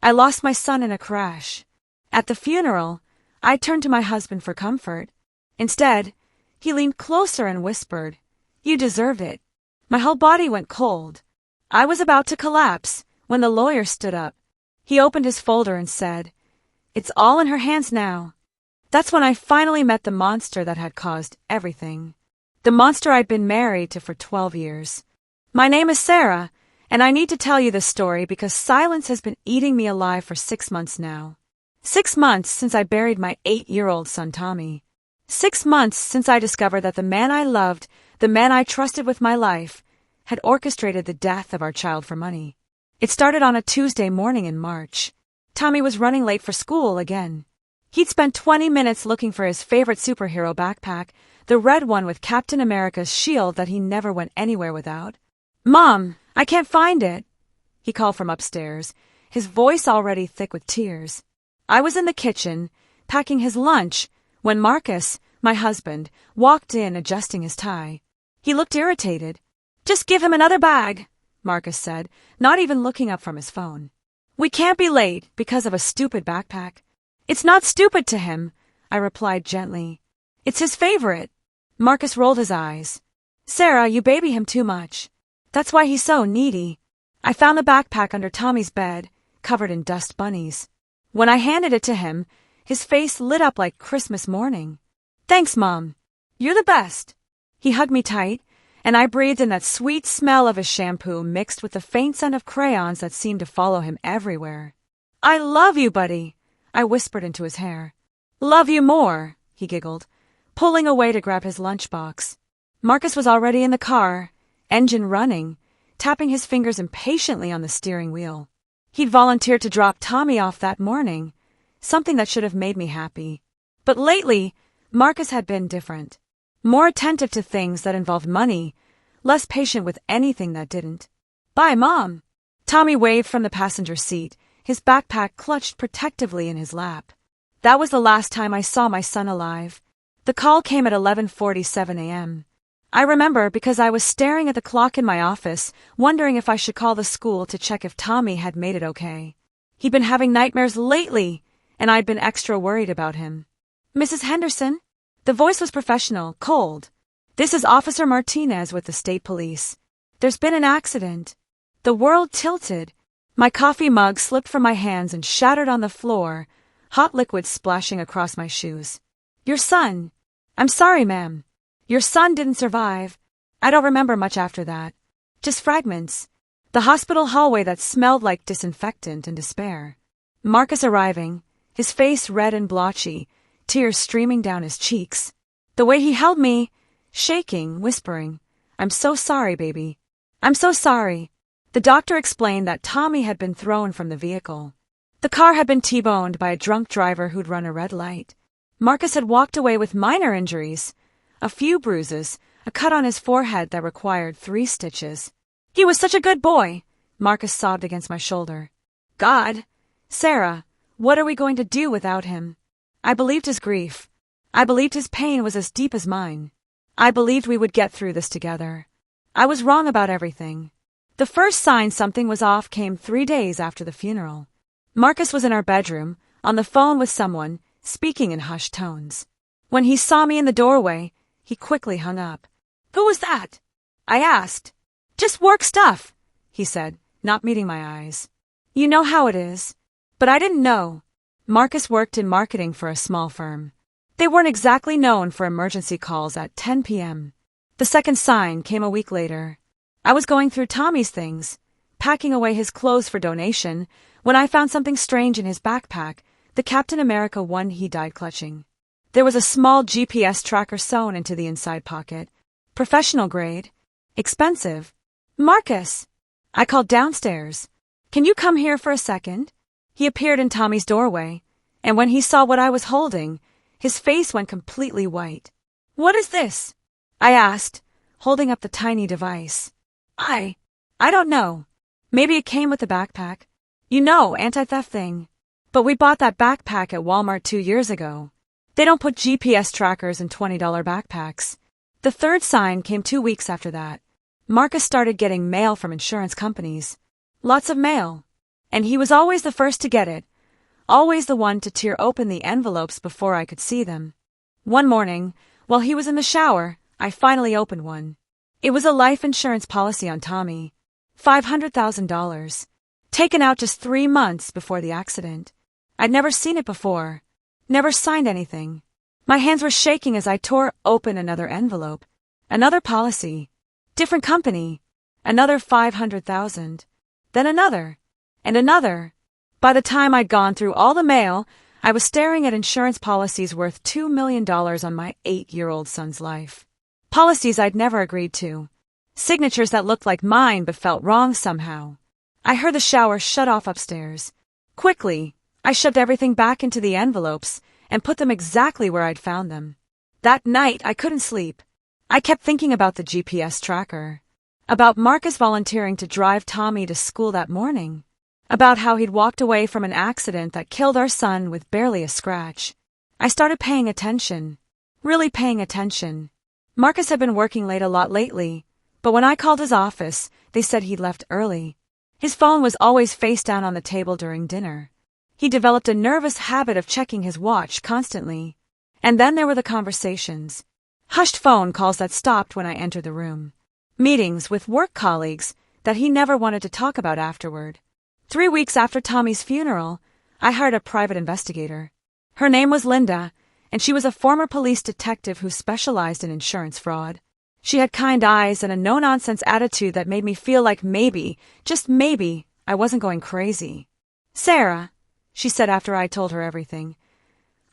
I lost my son in a crash. At the funeral, I turned to my husband for comfort. Instead, he leaned closer and whispered, "You deserved it." My whole body went cold. I was about to collapse when the lawyer stood up. He opened his folder and said, "It's all in her hands now." That's when I finally met the monster that had caused everything. The monster I'd been married to for 12 years. My name is Sarah, and I need to tell you this story because silence has been eating me alive for 6 months now. 6 months since I buried my 8-year-old son Tommy. 6 months since I discovered that the man I loved, the man I trusted with my life, had orchestrated the death of our child for money. It started on a Tuesday morning in March. Tommy was running late for school again. He'd spent 20 minutes looking for his favorite superhero backpack, the red one with Captain America's shield that he never went anywhere without. "Mom, I can't find it," he called from upstairs, his voice already thick with tears. I was in the kitchen, packing his lunch, when Marcus, my husband, walked in adjusting his tie. He looked irritated. "Just give him another bag," Marcus said, not even looking up from his phone. "We can't be late because of a stupid backpack." "It's not stupid to him," I replied gently. "It's his favorite." Marcus rolled his eyes. "Sarah, you baby him too much. That's why he's so needy." I found the backpack under Tommy's bed, covered in dust bunnies. When I handed it to him, his face lit up like Christmas morning. "Thanks, Mom. You're the best." He hugged me tight, and I breathed in that sweet smell of his shampoo mixed with the faint scent of crayons that seemed to follow him everywhere. "I love you, buddy," I whispered into his hair. "Love you more," he giggled, pulling away to grab his lunchbox. Marcus was already in the car, engine running, tapping his fingers impatiently on the steering wheel. He'd volunteered to drop Tommy off that morning, something that should have made me happy. But lately, Marcus had been different. More attentive to things that involved money, less patient with anything that didn't. "Bye, Mom." Tommy waved from the passenger seat, his backpack clutched protectively in his lap. That was the last time I saw my son alive. The call came at 11:47 a.m. I remember because I was staring at the clock in my office, wondering if I should call the school to check if Tommy had made it okay. He'd been having nightmares lately, and I'd been extra worried about him. "Mrs. Henderson?" The voice was professional, cold. "This is Officer Martinez with the state police. There's been an accident." The world tilted. My coffee mug slipped from my hands and shattered on the floor, hot liquid splashing across my shoes. "Your son." "I'm sorry, ma'am. Your son didn't survive." I don't remember much after that. Just fragments. The hospital hallway that smelled like disinfectant and despair. Marcus arriving, his face red and blotchy, tears streaming down his cheeks. The way he held me, shaking, whispering, "I'm so sorry, baby. I'm so sorry." The doctor explained that Tommy had been thrown from the vehicle. The car had been T-boned by a drunk driver who'd run a red light. Marcus had walked away with minor injuries, a few bruises, a cut on his forehead that required 3 stitches. "He was such a good boy," Marcus sobbed against my shoulder. "God, Sarah, what are we going to do without him?" I believed his grief. I believed his pain was as deep as mine. I believed we would get through this together. I was wrong about everything. The first sign something was off came 3 days after the funeral. Marcus was in our bedroom, on the phone with someone, speaking in hushed tones. When he saw me in the doorway, he quickly hung up. "Who was that?" I asked. "Just work stuff," he said, not meeting my eyes. "You know how it is." But I didn't know. Marcus worked in marketing for a small firm. They weren't exactly known for emergency calls at 10 p.m. The second sign came a week later. I was going through Tommy's things, packing away his clothes for donation, when I found something strange in his backpack, the Captain America one he died clutching. There was a small GPS tracker sewn into the inside pocket. Professional grade. Expensive. "Marcus!" I called downstairs. "Can you come here for a second?" He appeared in Tommy's doorway, and when he saw what I was holding, his face went completely white. "What is this?" I asked, holding up the tiny device. I don't know. Maybe it came with the backpack. You know, anti-theft thing. But we bought that backpack at Walmart 2 years ago. They don't put GPS trackers in $20 backpacks. The third sign came 2 weeks after that. Marcus started getting mail from insurance companies. Lots of mail. And he was always the first to get it, always the one to tear open the envelopes before I could see them. One morning, while he was in the shower, I finally opened one. It was a life insurance policy on Tommy. $500,000. Taken out just 3 months before the accident. I'd never seen it before. Never signed anything. My hands were shaking as I tore open another envelope. Another policy. Different company. Another $500,000. Then another. And another. By the time I'd gone through all the mail, I was staring at insurance policies worth $2 million on my 8-year-old son's life. Policies I'd never agreed to. Signatures that looked like mine but felt wrong somehow. I heard the shower shut off upstairs. Quickly, I shoved everything back into the envelopes and put them exactly where I'd found them. That night, I couldn't sleep. I kept thinking about the GPS tracker. About Marcus volunteering to drive Tommy to school that morning. About how he'd walked away from an accident that killed our son with barely a scratch. I started paying attention. Really paying attention. Marcus had been working late a lot lately, but when I called his office, they said he'd left early. His phone was always face down on the table during dinner. He developed a nervous habit of checking his watch constantly. And then there were the conversations. Hushed phone calls that stopped when I entered the room. Meetings with work colleagues that he never wanted to talk about afterward. 3 weeks after Tommy's funeral, I hired a private investigator. Her name was Linda, and she was a former police detective who specialized in insurance fraud. She had kind eyes and a no-nonsense attitude that made me feel like maybe, just maybe, I wasn't going crazy. "Sarah," she said after I told her everything,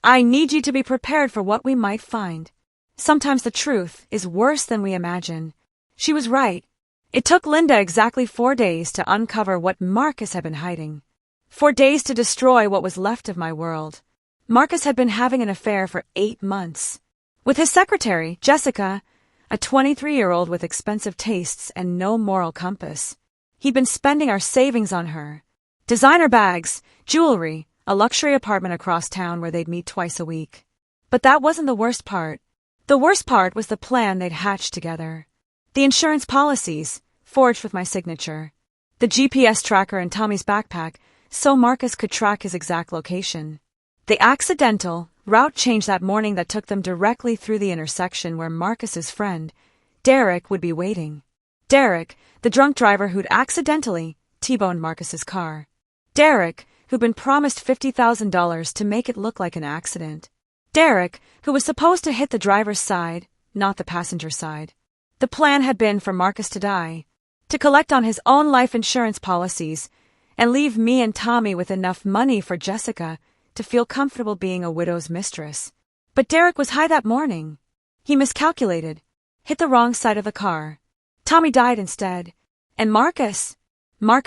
"I need you to be prepared for what we might find. Sometimes the truth is worse than we imagine." She was right. It took Linda exactly 4 days to uncover what Marcus had been hiding. 4 days to destroy what was left of my world. Marcus had been having an affair for 8 months. With his secretary, Jessica, a 23-year-old with expensive tastes and no moral compass. He'd been spending our savings on her. Designer bags, jewelry, a luxury apartment across town where they'd meet twice a week. But that wasn't the worst part. The worst part was the plan they'd hatched together. The insurance policies, forged with my signature. The GPS tracker in Tommy's backpack, so Marcus could track his exact location. The accidental route change that morning that took them directly through the intersection where Marcus's friend, Derek, would be waiting. Derek, the drunk driver who'd accidentally T-boned Marcus's car. Derek, who'd been promised $50,000 to make it look like an accident. Derek, who was supposed to hit the driver's side, not the passenger side. The plan had been for Marcus to die, to collect on his own life insurance policies, and leave me and Tommy with enough money for Jessica to feel comfortable being a widow's mistress. But Derek was high that morning. He miscalculated, hit the wrong side of the car. Tommy died instead. And Marcus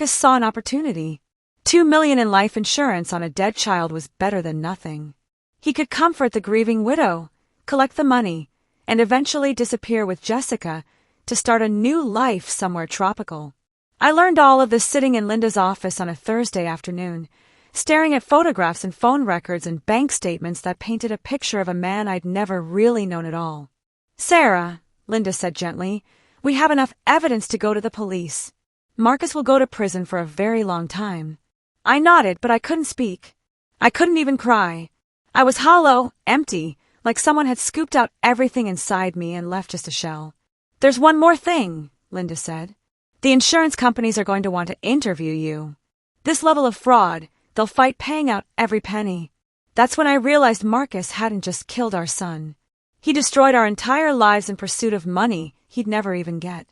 saw an opportunity. $2 million in life insurance on a dead child was better than nothing. He could comfort the grieving widow, collect the money, and eventually disappear with Jessica to start a new life somewhere tropical. I learned all of this sitting in Linda's office on a Thursday afternoon, staring at photographs and phone records and bank statements that painted a picture of a man I'd never really known at all. "Sarah," Linda said gently, "we have enough evidence to go to the police. Marcus will go to prison for a very long time." I nodded, but I couldn't speak. I couldn't even cry. I was hollow, empty, like someone had scooped out everything inside me and left just a shell. "There's one more thing," Linda said. "The insurance companies are going to want to interview you. This level of fraud, they'll fight paying out every penny." That's when I realized Marcus hadn't just killed our son. He destroyed our entire lives in pursuit of money he'd never even get.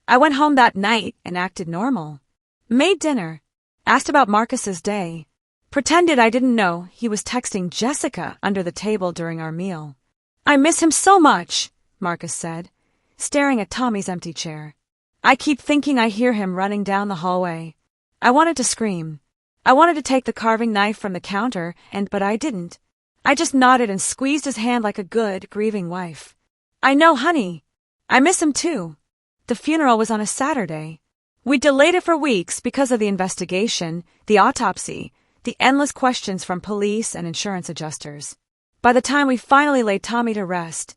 I went home that night and acted normal. Made dinner. Asked about Marcus's day. Pretended I didn't know he was texting Jessica under the table during our meal. "I miss him so much," Marcus said, staring at Tommy's empty chair. "I keep thinking I hear him running down the hallway." I wanted to scream. I wanted to take the carving knife from the counter, but I didn't. I just nodded and squeezed his hand like a good, grieving wife. "I know, honey. I miss him too." The funeral was on a Saturday. We delayed it for weeks because of the investigation, the autopsy, the endless questions from police and insurance adjusters. By the time we finally laid Tommy to rest,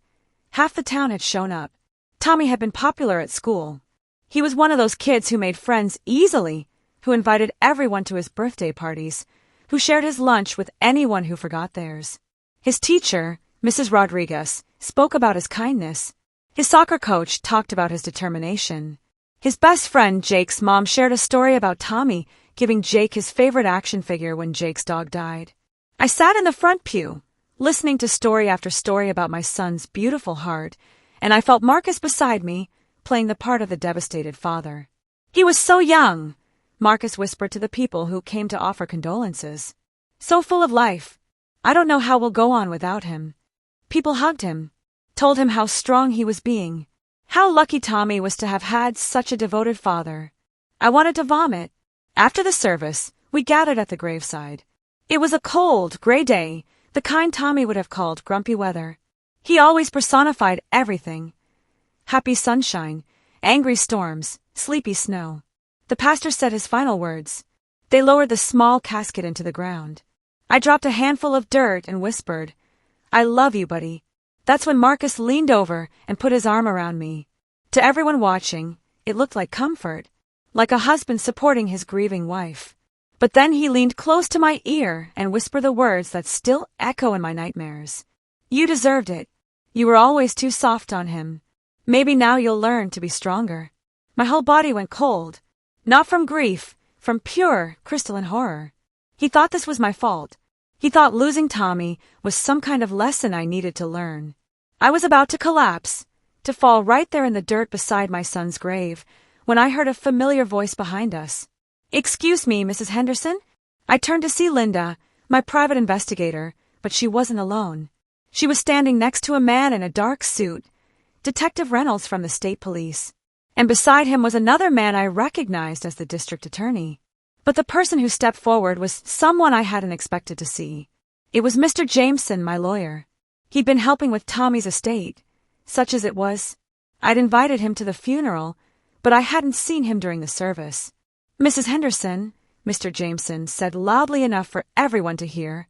half the town had shown up. Tommy had been popular at school. He was one of those kids who made friends easily, who invited everyone to his birthday parties, who shared his lunch with anyone who forgot theirs. His teacher, Mrs. Rodriguez, spoke about his kindness. His soccer coach talked about his determination. His best friend, Jake's mom, shared a story about Tommy giving Jake his favorite action figure when Jake's dog died. I sat in the front pew, listening to story after story about my son's beautiful heart, and I felt Marcus beside me, playing the part of the devastated father. He was so young, Marcus whispered to the people who came to offer condolences. So full of life. I don't know how we'll go on without him. People hugged him, told him how strong he was being, how lucky Tommy was to have had such a devoted father. I wanted to vomit. After the service, we gathered at the graveside. It was a cold, gray day, the kind Tommy would have called grumpy weather. He always personified everything. Happy sunshine, angry storms, sleepy snow. The pastor said his final words. They lowered the small casket into the ground. I dropped a handful of dirt and whispered, "I love you, buddy." That's when Marcus leaned over and put his arm around me. To everyone watching, it looked like comfort, like a husband supporting his grieving wife. But then he leaned close to my ear and whispered the words that still echo in my nightmares. "You deserved it. You were always too soft on him. Maybe now you'll learn to be stronger." My whole body went cold. Not from grief, from pure, crystalline horror. He thought this was my fault. He thought losing Tommy was some kind of lesson I needed to learn. I was about to collapse, to fall right there in the dirt beside my son's grave, when I heard a familiar voice behind us. "Excuse me, Mrs. Henderson?" I turned to see Linda, my private investigator, but she wasn't alone. She was standing next to a man in a dark suit, Detective Reynolds from the state police. And beside him was another man I recognized as the district attorney. But the person who stepped forward was someone I hadn't expected to see. It was Mr. Jameson, my lawyer. He'd been helping with Tommy's estate, such as it was. I'd invited him to the funeral, but I hadn't seen him during the service. "Mrs. Henderson," Mr. Jameson said loudly enough for everyone to hear,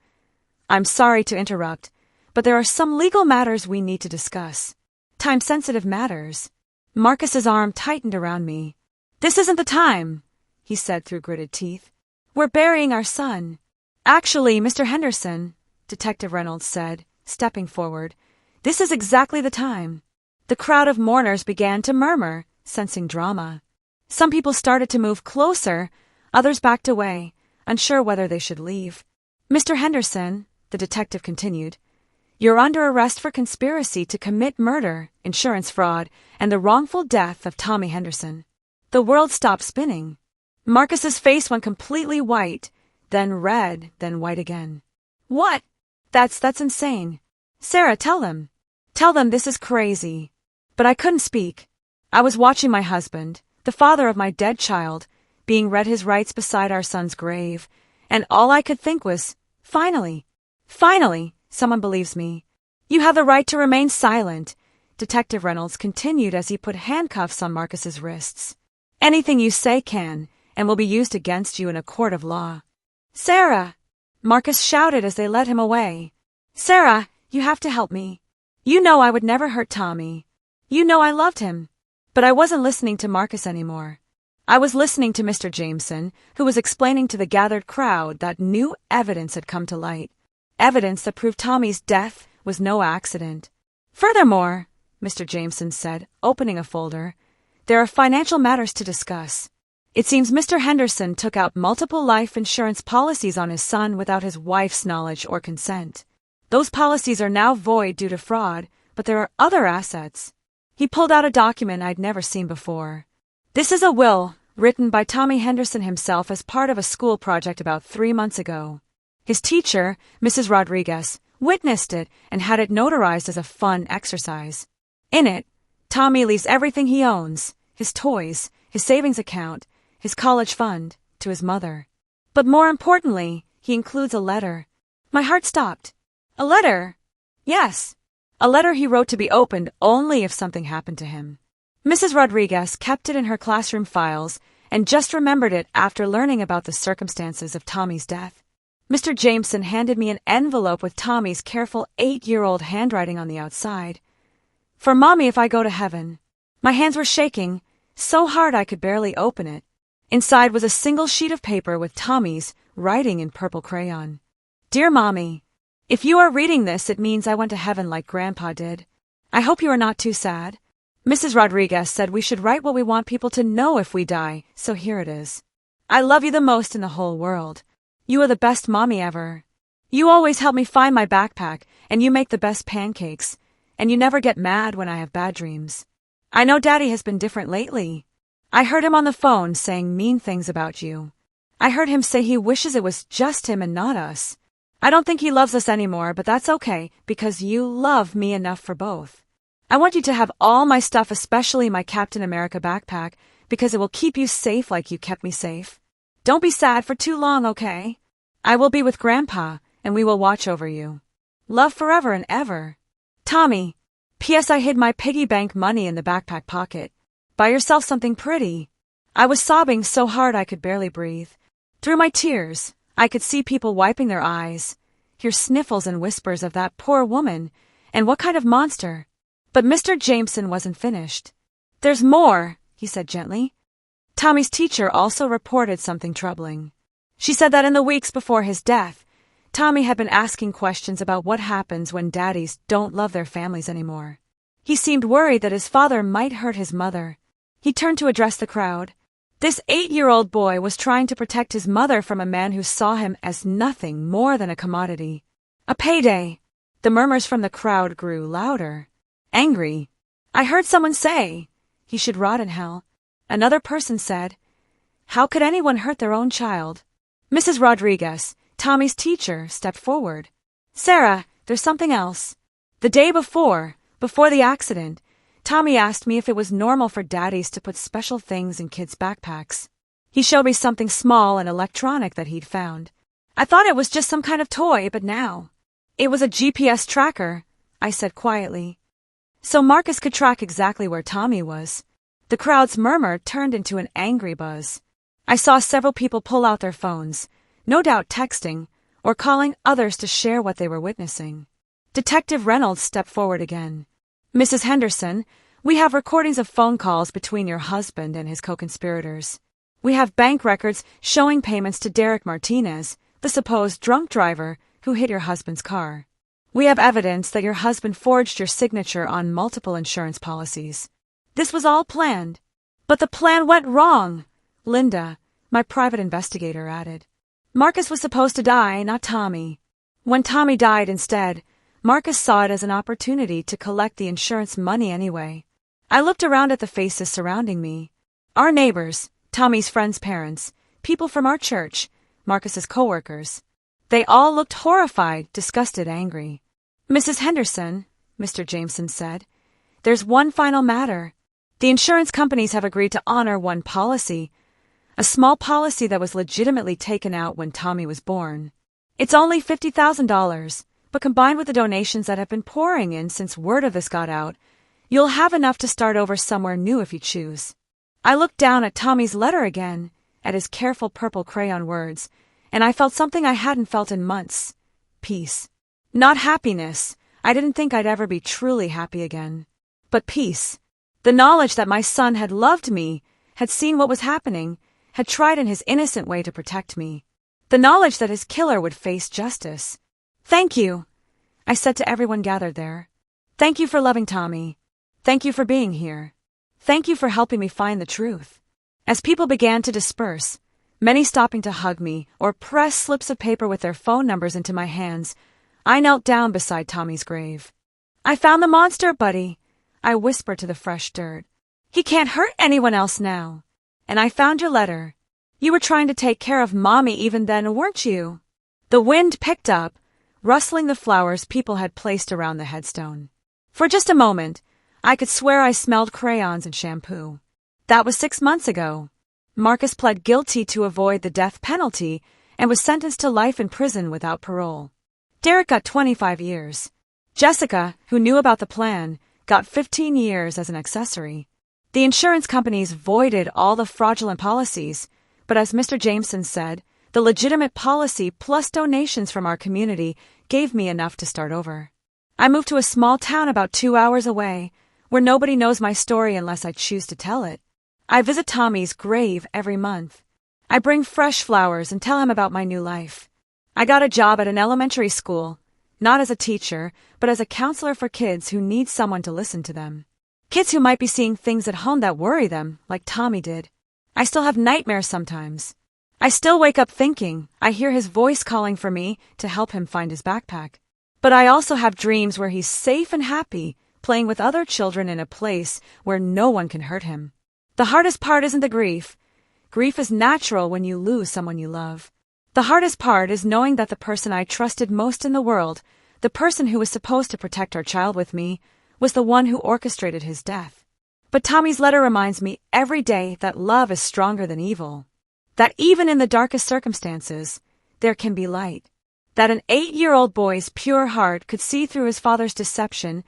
"I'm sorry to interrupt, but there are some legal matters we need to discuss. Time-sensitive matters." Marcus's arm tightened around me. "This isn't the time," he said through gritted teeth. "We're burying our son." "Actually, Mr. Henderson," Detective Reynolds said, stepping forward, "this is exactly the time." The crowd of mourners began to murmur, sensing drama. Some people started to move closer, others backed away, unsure whether they should leave. "Mr. Henderson," the detective continued, "you're under arrest for conspiracy to commit murder, insurance fraud, and the wrongful death of Tommy Henderson." The world stopped spinning. Marcus's face went completely white, then red, then white again. "What? That's insane. Sarah, tell them. Tell them this is crazy." But I couldn't speak. I was watching my husband, the father of my dead child, being read his rights beside our son's grave, and all I could think was, finally, someone believes me. "You have the right to remain silent," Detective Reynolds continued as he put handcuffs on Marcus's wrists. "Anything you say can, and will be used against you in a court of law." "Sarah!" Marcus shouted as they led him away. "Sarah, you have to help me. You know I would never hurt Tommy. You know I loved him." But I wasn't listening to Marcus anymore. I was listening to Mr. Jameson, who was explaining to the gathered crowd that new evidence had come to light. Evidence that proved Tommy's death was no accident. "Furthermore," Mr. Jameson said, opening a folder, "there are financial matters to discuss. It seems Mr. Henderson took out multiple life insurance policies on his son without his wife's knowledge or consent. Those policies are now void due to fraud, but there are other assets." He pulled out a document I'd never seen before. "This is a will written by Tommy Henderson himself as part of a school project about 3 months ago. His teacher, Mrs. Rodriguez, witnessed it and had it notarized as a fun exercise. In it, Tommy leaves everything he owns, his toys, his savings account, his college fund, to his mother. But more importantly, he includes a letter. My heart stopped. A letter? Yes. A letter he wrote to be opened only if something happened to him. Mrs. Rodriguez kept it in her classroom files and just remembered it after learning about the circumstances of Tommy's death. Mr. Jameson handed me an envelope with Tommy's careful 8-year-old handwriting on the outside. "For Mommy if I go to heaven." My hands were shaking, so hard I could barely open it. Inside was a single sheet of paper with Tommy's writing in purple crayon. Dear Mommy, if you are reading this, it means I went to heaven like Grandpa did. I hope you are not too sad. Mrs. Rodriguez said we should write what we want people to know if we die, so here it is. I love you the most in the whole world. You are the best mommy ever. You always help me find my backpack, and you make the best pancakes, and you never get mad when I have bad dreams. I know Daddy has been different lately. I heard him on the phone saying mean things about you. I heard him say he wishes it was just him and not us. I don't think he loves us anymore, but that's okay, because you love me enough for both. I want you to have all my stuff, especially my Captain America backpack, because it will keep you safe like you kept me safe. Don't be sad for too long, okay? I will be with Grandpa, and we will watch over you. Love forever and ever. Tommy. P.S. I hid my piggy bank money in the backpack pocket. Buy yourself something pretty. I was sobbing so hard I could barely breathe. Through my tears, I could see people wiping their eyes, hear sniffles and whispers of that poor woman, and what kind of monster. But Mr. Jameson wasn't finished. There's more, he said gently. Tommy's teacher also reported something troubling. She said that in the weeks before his death, Tommy had been asking questions about what happens when daddies don't love their families anymore. He seemed worried that his father might hurt his mother. He turned to address the crowd. This 8-year-old boy was trying to protect his mother from a man who saw him as nothing more than a commodity. A payday. The murmurs from the crowd grew louder. Angry. I heard someone say, he should rot in hell. Another person said, how could anyone hurt their own child? Mrs. Rodriguez, Tommy's teacher, stepped forward. Sarah, there's something else. The day before the accident, Tommy asked me if it was normal for daddies to put special things in kids' backpacks. He showed me something small and electronic that he'd found. I thought it was just some kind of toy, but now. It was a GPS tracker, I said quietly. So Marcus could track exactly where Tommy was. The crowd's murmur turned into an angry buzz. I saw several people pull out their phones, no doubt texting, or calling others to share what they were witnessing. Detective Reynolds stepped forward again. Mrs. Henderson, we have recordings of phone calls between your husband and his co-conspirators. We have bank records showing payments to Derek Martinez, the supposed drunk driver who hit your husband's car. We have evidence that your husband forged your signature on multiple insurance policies. This was all planned. But the plan went wrong, Linda, my private investigator, added. Marcus was supposed to die, not Tommy. When Tommy died instead, Marcus saw it as an opportunity to collect the insurance money anyway. I looked around at the faces surrounding me. Our neighbors, Tommy's friends' parents, people from our church, Marcus's co-workers. They all looked horrified, disgusted, angry. Mrs. Henderson, Mr. Jameson said, there's one final matter. The insurance companies have agreed to honor one policy, a small policy that was legitimately taken out when Tommy was born. It's only $50,000, but combined with the donations that have been pouring in since word of this got out, you'll have enough to start over somewhere new if you choose. I looked down at Tommy's letter again, at his careful purple crayon words, and I felt something I hadn't felt in months. Peace. Not happiness. I didn't think I'd ever be truly happy again. But peace. The knowledge that my son had loved me, had seen what was happening, had tried in his innocent way to protect me. The knowledge that his killer would face justice. Thank you, I said to everyone gathered there. Thank you for loving Tommy. Thank you for being here. Thank you for helping me find the truth. As people began to disperse, many stopping to hug me or press slips of paper with their phone numbers into my hands, I knelt down beside Tommy's grave. I found the monster, buddy, I whispered to the fresh dirt. He can't hurt anyone else now. And I found your letter. You were trying to take care of Mommy even then, weren't you? The wind picked up, rustling the flowers people had placed around the headstone. For just a moment, I could swear I smelled crayons and shampoo. That was 6 months ago. Marcus pled guilty to avoid the death penalty and was sentenced to life in prison without parole. Derek got 25 years. Jessica, who knew about the plan, got 15 years as an accessory. The insurance companies voided all the fraudulent policies, but as Mr. Jameson said, the legitimate policy plus donations from our community gave me enough to start over. I moved to a small town about 2 hours away, where nobody knows my story unless I choose to tell it. I visit Tommy's grave every month. I bring fresh flowers and tell him about my new life. I got a job at an elementary school, not as a teacher, but as a counselor for kids who need someone to listen to them. Kids who might be seeing things at home that worry them, like Tommy did. I still have nightmares sometimes. I still wake up thinking I hear his voice calling for me to help him find his backpack. But I also have dreams where he's safe and happy, playing with other children in a place where no one can hurt him. The hardest part isn't the grief. Grief is natural when you lose someone you love. The hardest part is knowing that the person I trusted most in the world, the person who was supposed to protect our child with me, was the one who orchestrated his death. But Tommy's letter reminds me every day that love is stronger than evil. That even in the darkest circumstances, there can be light. That an 8-year-old boy's pure heart could see through his father's deception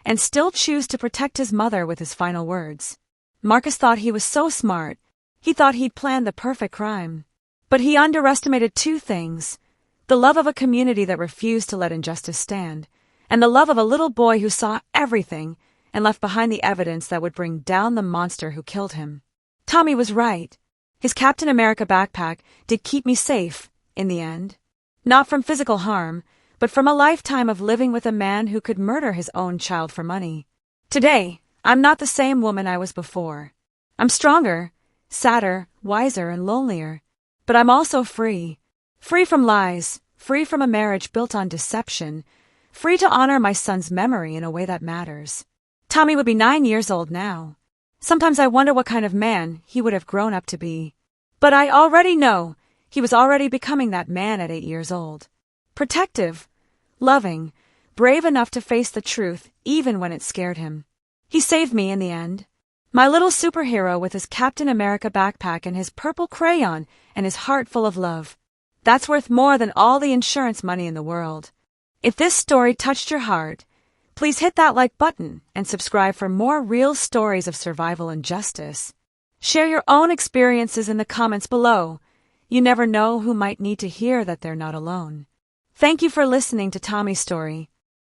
and still choose to protect his mother with his final words. Marcus thought he was so smart. He thought he'd planned the perfect crime. But he underestimated two things: the love of a community that refused to let injustice stand, and the love of a little boy who saw everything and left behind the evidence that would bring down the monster who killed him. Tommy was right. His Captain America backpack did keep me safe, in the end. Not from physical harm, but from a lifetime of living with a man who could murder his own child for money. Today, I'm not the same woman I was before. I'm stronger, sadder, wiser, and lonelier. But I'm also free. Free from lies, free from a marriage built on deception, free to honor my son's memory in a way that matters. Tommy would be 9 years old now. Sometimes I wonder what kind of man he would have grown up to be. But I already know he was already becoming that man at 8 years old. Protective, loving, brave enough to face the truth even when it scared him. He saved me in the end. My little superhero with his Captain America backpack and his purple crayon and his heart full of love. That's worth more than all the insurance money in the world. If this story touched your heart, please hit that like button and subscribe for more real stories of survival and justice. Share your own experiences in the comments below. You never know who might need to hear that they're not alone. Thank you for listening to Tommy's story.